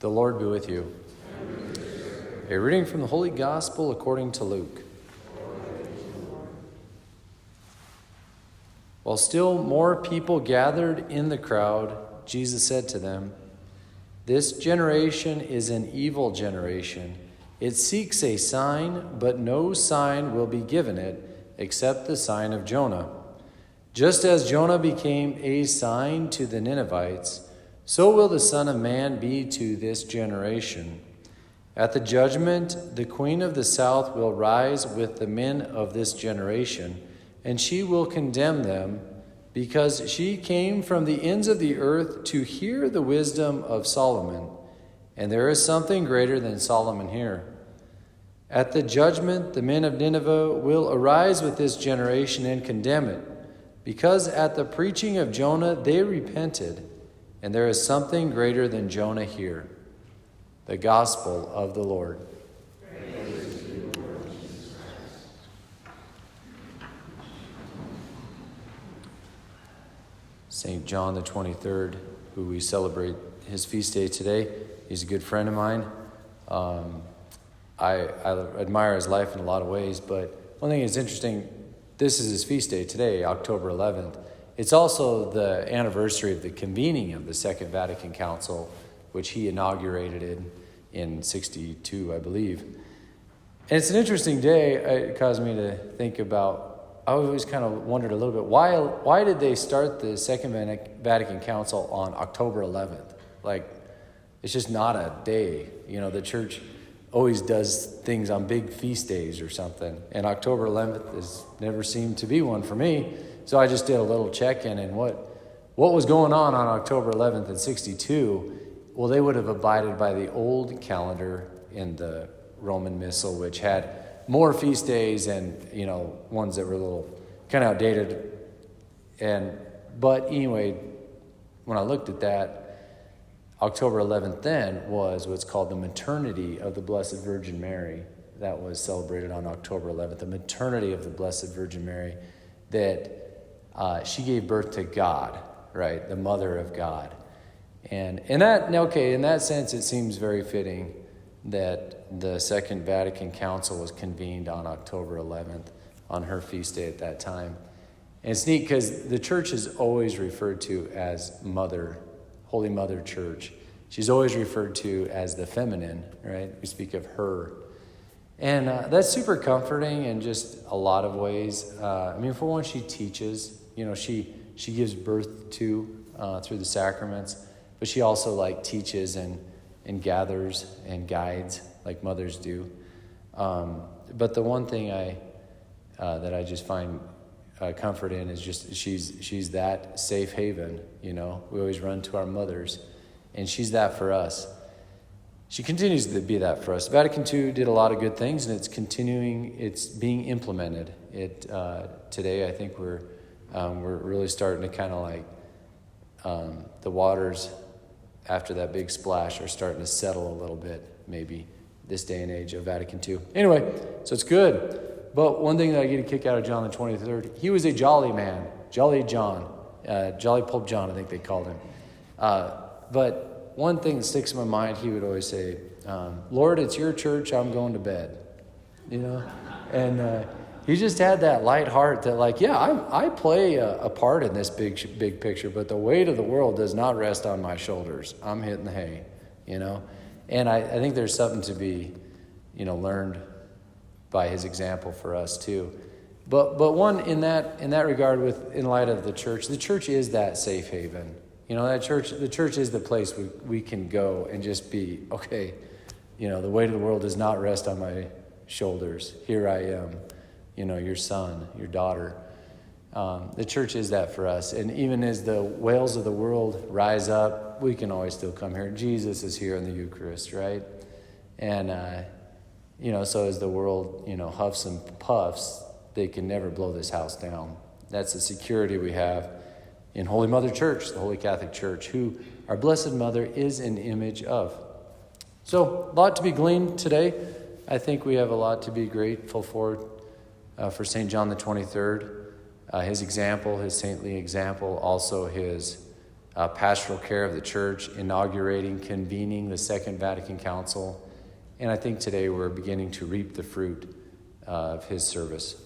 The Lord be with you. A reading from the Holy Gospel according to Luke. While still more people gathered in the crowd, Jesus said to them, "This generation is an evil generation. It seeks a sign, but no sign will be given it except the sign of Jonah. Just as Jonah became a sign to the Ninevites, so will the Son of Man be to this generation. At the judgment, the queen of the south will rise with the men of this generation, and she will condemn them, because she came from the ends of the earth to hear the wisdom of Solomon. And there is something greater than Solomon here. At the judgment, the men of Nineveh will arise with this generation and condemn it, because at the preaching of Jonah they repented, and there is something greater than Jonah here." The Gospel of the Lord. Praise to you, Lord Jesus Christ. St. John the 23rd, who we celebrate his feast day today, he's a good friend of mine. I admire his life in a lot of ways, but one thing that's interesting, this is his feast day today, October 11th. It's also the anniversary of the convening of the Second Vatican Council, which he inaugurated in 62, I believe. And it's an interesting day. It caused me to think about, I always kind of wondered a little bit, why did they start the Second Vatican Council on October 11th? Like, it's just not a day. You know, the church always does things on big feast days or something. And October 11th has never seemed to be one for me. So I just did a little check-in, and what was going on October 11th in 62? Well, they would have abided by the old calendar in the Roman Missal, which had more feast days and, ones that were a little kind of outdated. But anyway, when I looked at that, October 11th then was what's called the maternity of the Blessed Virgin Mary. That was celebrated on October 11th, the maternity of the Blessed Virgin Mary, that she gave birth to God, right? The Mother of God. And in that sense, it seems very fitting that the Second Vatican Council was convened on October 11th, on her feast day at that time. And it's neat because the church is always referred to as Mother, Holy Mother Church. She's always referred to as the feminine, right? We speak of her. And that's super comforting in just a lot of ways. For one, she teaches. She gives birth to through the sacraments, but she also teaches and gathers and guides like mothers do. But the one thing that I just find comfort in is just she's that safe haven. We always run to our mothers, and she's that for us. She continues to be that for us. Vatican II did a lot of good things, and it's continuing. It's being implemented. Today, I think we're really starting to kind of the waters after that big splash are starting to settle a little bit, maybe this day and age of Vatican II. Anyway, so it's good. But one thing that I get a kick out of John the 23rd, he was a jolly man, Jolly John, Jolly Pope John, I think they called him. But one thing that sticks in my mind, he would always say, "Lord, it's your church, I'm going to bed." And he just had that light heart that I play a part in this big picture, but the weight of the world does not rest on my shoulders. I'm hitting the hay, And I think there's something to be, learned by his example for us too. But one in that regard, in light of the church is that safe haven. The church is the place we can go and just be, okay, the weight of the world does not rest on my shoulders. Here I am, your son, your daughter. The church is that for us. And even as the whales of the world rise up, we can always still come here. Jesus is here in the Eucharist, right? And, so as the world, huffs and puffs, they can never blow this house down. That's the security we have in Holy Mother Church, the Holy Catholic Church, who our Blessed Mother is an image of. So, a lot to be gleaned today. I think we have a lot to be grateful for St. John the 23rd, his example, his saintly example, also his pastoral care of the church, inaugurating, convening the Second Vatican Council. And I think today we're beginning to reap the fruit of his service.